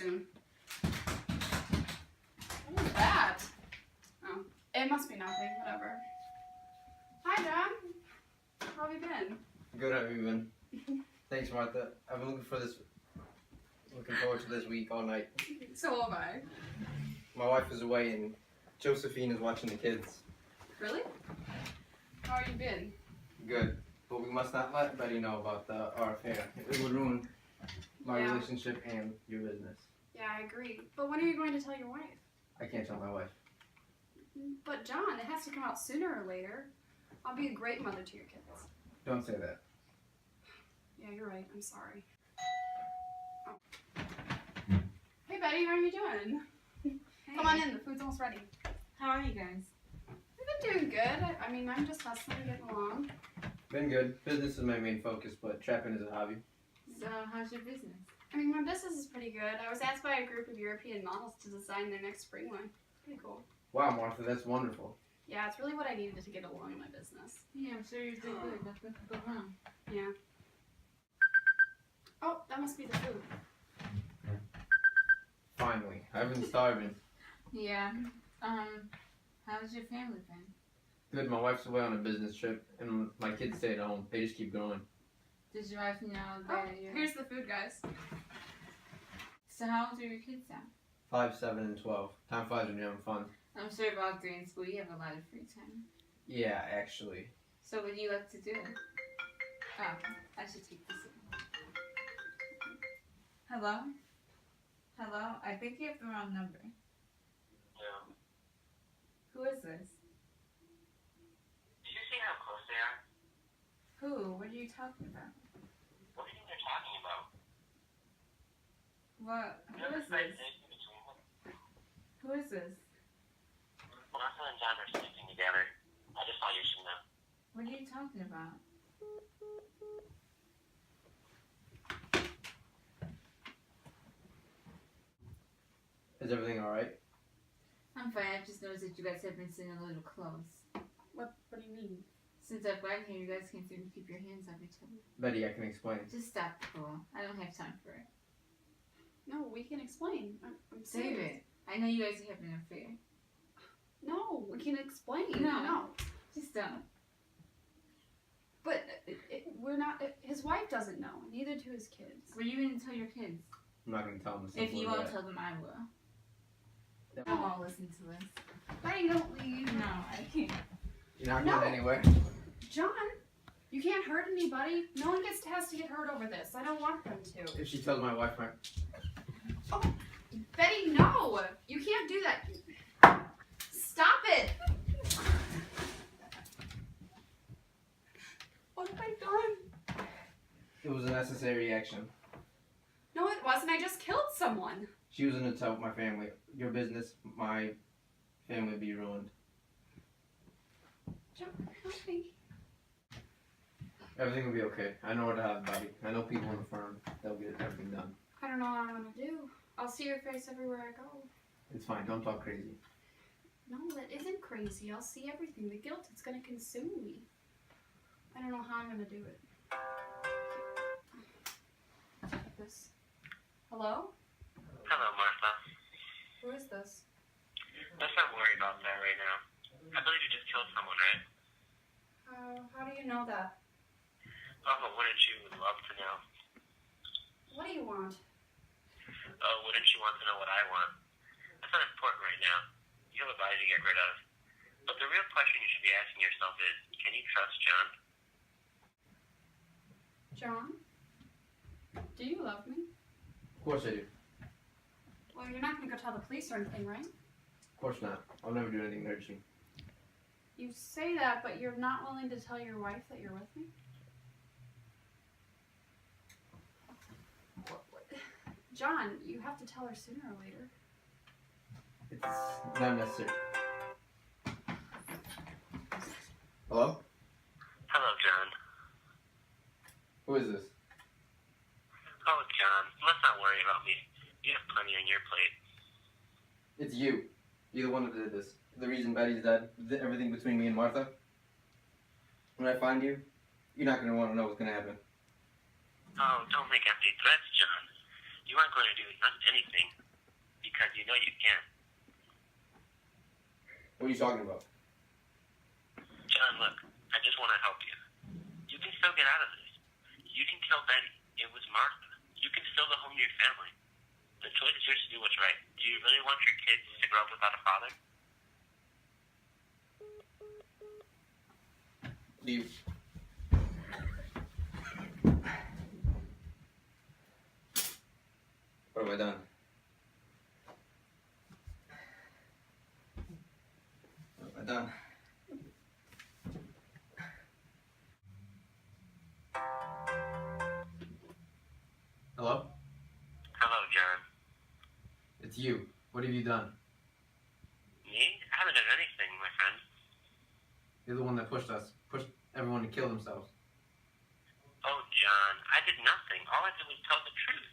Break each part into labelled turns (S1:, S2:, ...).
S1: soon. What is that? Oh, it must be nothing. Whatever. Hi, John. How have you been?
S2: Good, how have you been? Thanks, Martha. I've been looking forward to this week all night.
S1: So have I.
S2: My wife is away and Josephine is watching the kids.
S1: Really? How have you been?
S2: Good, but we must not let Betty know about our affair. It would ruin my relationship and your business.
S1: Yeah, I agree. But when are you going to tell your wife?
S2: I can't tell my wife.
S1: But John, it has to come out sooner or later. I'll be a great mother to your kids.
S2: Don't say that.
S1: Yeah, you're right. I'm sorry. Oh. Hey, Betty, how are you doing?
S3: Hey.
S1: Come on in. The food's almost ready.
S3: How are you guys?
S1: We've been doing good. I mean, I'm just hustling, getting along.
S2: Been good. Business is my main focus, but trapping is a hobby.
S3: So, how's your business?
S1: I mean, my business is pretty good. I was asked by a group of European models to design their next spring line. It's pretty cool.
S2: Wow, Martha, that's wonderful.
S1: Yeah, it's really what I needed to get along in my business.
S3: Yeah, I'm sure you're doing good. Nothing can go wrong.
S1: Yeah. Oh, that must be the food.
S2: Finally. I've been starving.
S3: Yeah. How's your family been?
S2: Good, my wife's away on a business trip, and my kids stay at home. They just keep growing.
S3: Does your wife know
S1: Oh,
S3: that you're...
S1: here's the food, guys.
S3: So how old are your kids now?
S2: 5, 7, and 12. Time flies when you're having fun.
S3: I'm sure about 3 in school, you have a lot of free time.
S2: Yeah, actually.
S3: So what do you like to do? Oh, I should take this in. Hello? Hello? I think you have the wrong number.
S4: Yeah.
S3: Who is this?
S4: Did you see how close they are?
S3: Who? What are you talking about?
S4: What do you think they're talking about?
S3: What?
S4: You
S3: Who
S4: ever
S3: is
S4: tried
S3: this?
S4: anything between them?
S3: Who is this?
S4: Martha and John are sleeping together. I just thought you should know.
S3: What are you talking about?
S2: Is everything alright?
S3: I'm fine. I just noticed that you guys have been sitting a little close.
S1: What do you mean?
S3: Since I've gotten here, you guys can't seem to keep your hands off each other.
S2: Betty, I can explain.
S3: Just stop, Cole. I don't have time for it.
S1: No, we can explain. I'm
S3: Save
S1: serious.
S3: it. I know you guys are having an affair.
S1: No, we can explain.
S3: No. Just don't.
S1: But we're not. His wife doesn't know. Neither do his kids.
S3: Were you going to tell your kids?
S2: I'm not going to tell them.
S3: If you won't tell them, I will. I won't listen to this.
S1: Betty, don't leave.
S3: No, I can't.
S2: You're not
S1: No.
S2: going anywhere.
S1: John, you can't hurt anybody. No one has to get hurt over this. I don't want them to.
S2: If she tells my wife,
S1: Oh, Betty, no! You can't do that. Stop it! What have I done?
S2: it was a necessary action.
S1: No, it wasn't. I just killed someone.
S2: She was in to help my family. Your business, my family be ruined.
S1: John, help me.
S2: Everything will be okay. I know where to have Betty. I know people in the firm. They'll get everything done.
S1: I don't know what I'm gonna do. I'll see your face everywhere I go.
S2: It's fine. Don't talk crazy.
S1: No, that isn't crazy. I'll see everything. The guilt, it's gonna consume me. I don't know how I'm gonna do it. Take this. Hello?
S4: Hello, Martha.
S1: Who is this?
S4: Let's not worry about that right now. I believe you just killed someone, right?
S1: How do you know that?
S4: Oh, wouldn't you love to know?
S1: What do you want?
S4: Oh, wouldn't you want to know what I want? That's not important right now. You have a body to get rid of. But the real question you should be asking yourself is, can you trust John?
S1: John? Do you love me?
S2: Of course I do.
S1: Well, you're not gonna go tell the police or anything, right?
S2: Of course not. I'll never do anything to hurt you.
S1: You say that, but you're not willing to tell your wife that you're with me? John, you have to tell her sooner or later.
S2: It's not necessary. Hello?
S4: Hello, John.
S2: Who is this?
S4: Oh, John, let's not worry about me. You have plenty on your plate.
S2: It's you. You're the one who did this. The reason Betty's dead, everything between me and Martha. When I find you, you're not going to want to know what's going to happen.
S4: Oh, don't make empty threats, John. You aren't going to do anything because you know you can't.
S2: What are you talking about?
S4: John, look, I just want to help you. You can still get out of this. You can kill Betty. It was Martha. You can still go home to your family. The choice is yours to do what's right. Do you really want your kids to grow up without a father?
S2: Do you... What have I done? What have I done? Hello?
S4: Hello, John.
S2: It's you. What have you done?
S4: Me? I haven't done anything, my friend.
S2: You're the one that pushed everyone to kill themselves.
S4: Oh, John, I did nothing. All I did was tell the truth.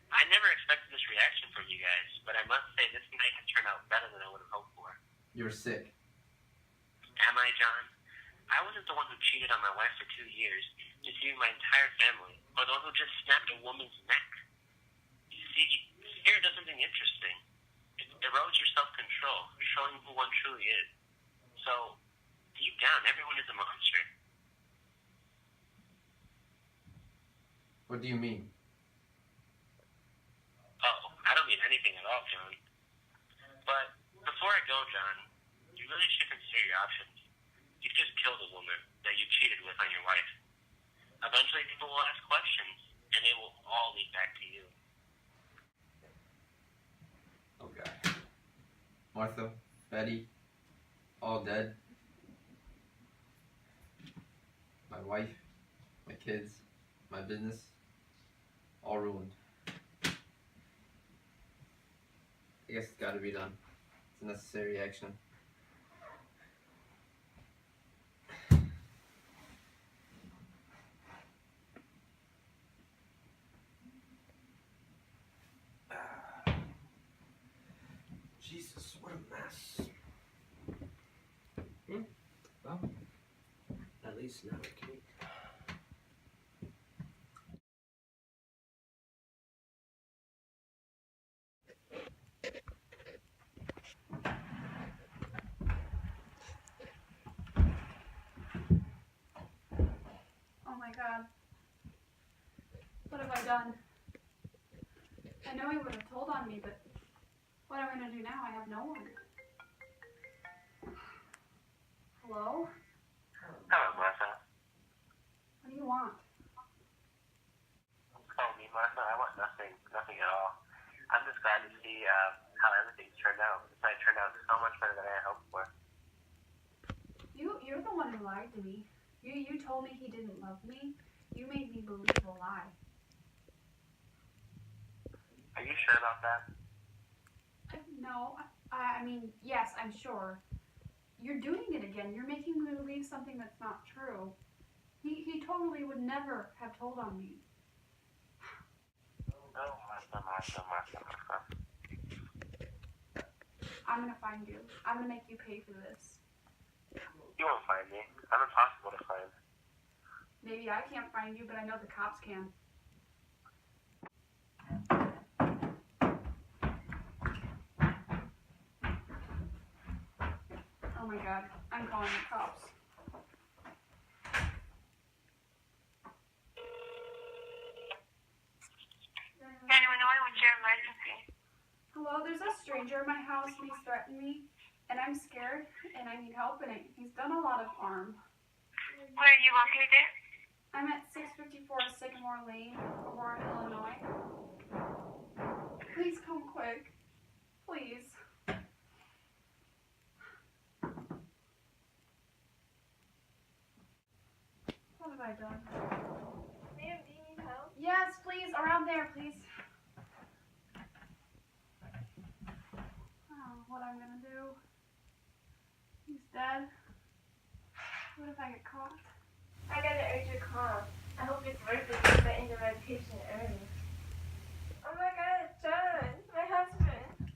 S4: I never expected this reaction from you guys, but I must say this night has turned out better than I would have hoped for.
S2: You're sick.
S4: Am I, John? I wasn't the one who cheated on my wife for 2 years, deceiving my entire family, or the one who just snapped a woman's neck. You see, fear does something interesting. It erodes your self-control, showing who one truly is. So, deep down, everyone is a monster.
S2: What do you mean?
S4: Oh, I don't mean anything at all, John. But before I go, John, you really should consider your options. You just killed a woman that you cheated with on your wife. Eventually, people will ask questions, and it will all lead back to you.
S2: Okay. Martha, Betty, all dead. My wife, my kids, my business, all ruined. I guess it's gotta be done. It's a necessary action. Jesus, what a mess.
S5: Well, at least now I can eat.
S1: Oh my god. What have I done? I know he would have told on me, but what am I going to do now? I have no one. Hello?
S4: Hello, Martha.
S1: What do you want?
S4: Oh, me, Martha? I want nothing at all. I'm just glad to see how everything's turned out. This night turned out so much better than I had hoped for.
S1: You're the one who lied to me. You told me he didn't love me. You made me believe a lie.
S4: Are you sure about that?
S1: No, I mean, yes, I'm sure. You're doing it again. You're making me believe something that's not true. He totally would never have told on me.
S4: Oh, Martha.
S1: I'm gonna find you. I'm gonna make you pay for this.
S4: You won't find me. I'm impossible to find.
S1: Maybe I can't find you, but I know the cops can. Oh my god, I'm calling the cops.
S6: What's your emergency?
S1: Hello, there's a stranger in my house and he's threatened me, and I'm scared and I need help, and he's done a lot of harm.
S6: Where are you located?
S1: I'm at 654 Sycamore Lane, Aurora, Illinois. Please come quick. Please. What have I done?
S3: Ma'am, do you need help?
S1: Yes, please. Around there, please. Oh, what I'm gonna do. He's dead. What if I get caught?
S3: I got an urgent call. I hope it's worth it to get in the medication early. Oh my god, John, my husband.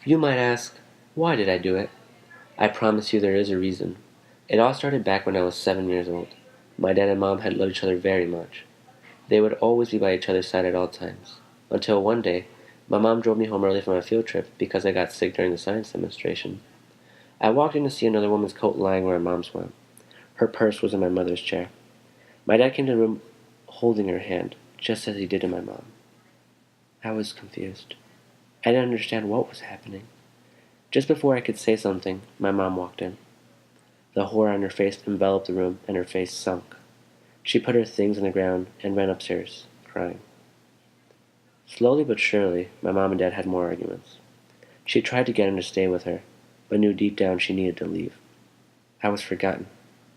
S5: You might ask, why did I do it? I promise you there is a reason. It all started back when I was 7 years old. My dad and mom had loved each other very much. They would always be by each other's side at all times. Until one day, my mom drove me home early from a field trip because I got sick during the science demonstration. I walked in to see another woman's coat lying where my mom's went. Her purse was in my mother's chair. My dad came to the room holding her hand, just as he did to my mom. I was confused. I didn't understand what was happening. Just before I could say something, my mom walked in. The horror on her face enveloped the room, and her face sunk. She put her things on the ground and ran upstairs, crying. Slowly but surely, my mom and dad had more arguments. She tried to get him to stay with her, but knew deep down she needed to leave. I was forgotten,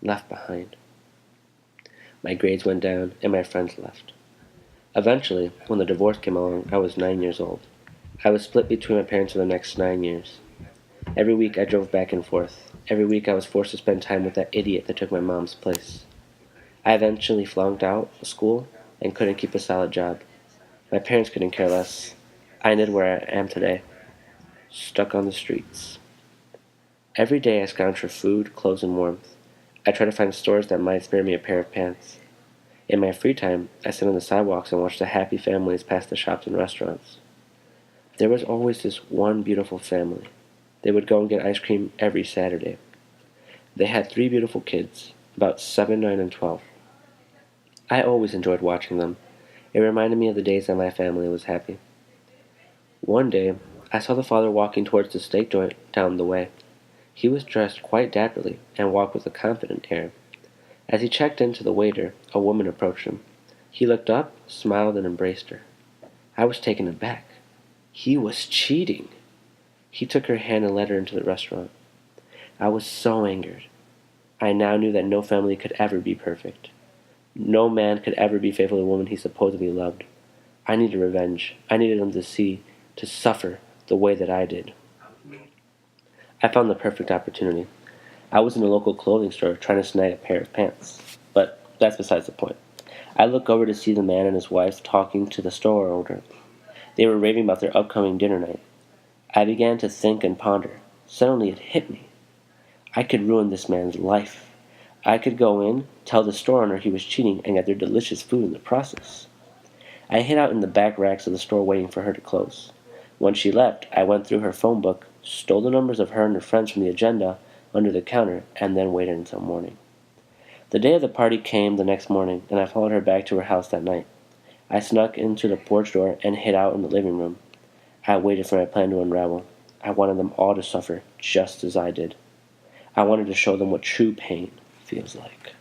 S5: left behind. My grades went down, and my friends left. Eventually, when the divorce came along, I was 9 years old. I was split between my parents for the next 9 years. Every week I drove back and forth. Every week I was forced to spend time with that idiot that took my mom's place. I eventually flunked out of school and couldn't keep a solid job. My parents couldn't care less. I ended where I am today, stuck on the streets. Every day I scrounge for food, clothes, and warmth. I try to find stores that might spare me a pair of pants. In my free time, I sit on the sidewalks and watch the happy families pass the shops and restaurants. There was always this one beautiful family. They would go and get ice cream every Saturday. They had 3 beautiful kids, about 7, 9, and 12. I always enjoyed watching them. It reminded me of the days that my family was happy. One day, I saw the father walking towards the steak joint down the way. He was dressed quite dapperly and walked with a confident air. As he checked into the waiter, a woman approached him. He looked up, smiled, and embraced her. I was taken aback. He was cheating. He took her hand and led her into the restaurant. I was so angered. I now knew that no family could ever be perfect. No man could ever be faithful to the woman he supposedly loved. I needed revenge. I needed him to suffer the way that I did. I found the perfect opportunity. I was in a local clothing store trying to snag a pair of pants. But that's besides the point. I look over to see the man and his wife talking to the store owner. They were raving about their upcoming dinner night. I began to think and ponder. Suddenly it hit me. I could ruin this man's life. I could go in, tell the store owner he was cheating, and get their delicious food in the process. I hid out in the back racks of the store waiting for her to close. When she left, I went through her phone book, stole the numbers of her and her friends from the agenda under the counter, and then waited until morning. The day of the party came the next morning, and I followed her back to her house that night. I snuck into the porch door and hid out in the living room. I waited for my plan to unravel. I wanted them all to suffer just as I did. I wanted to show them what true pain feels like.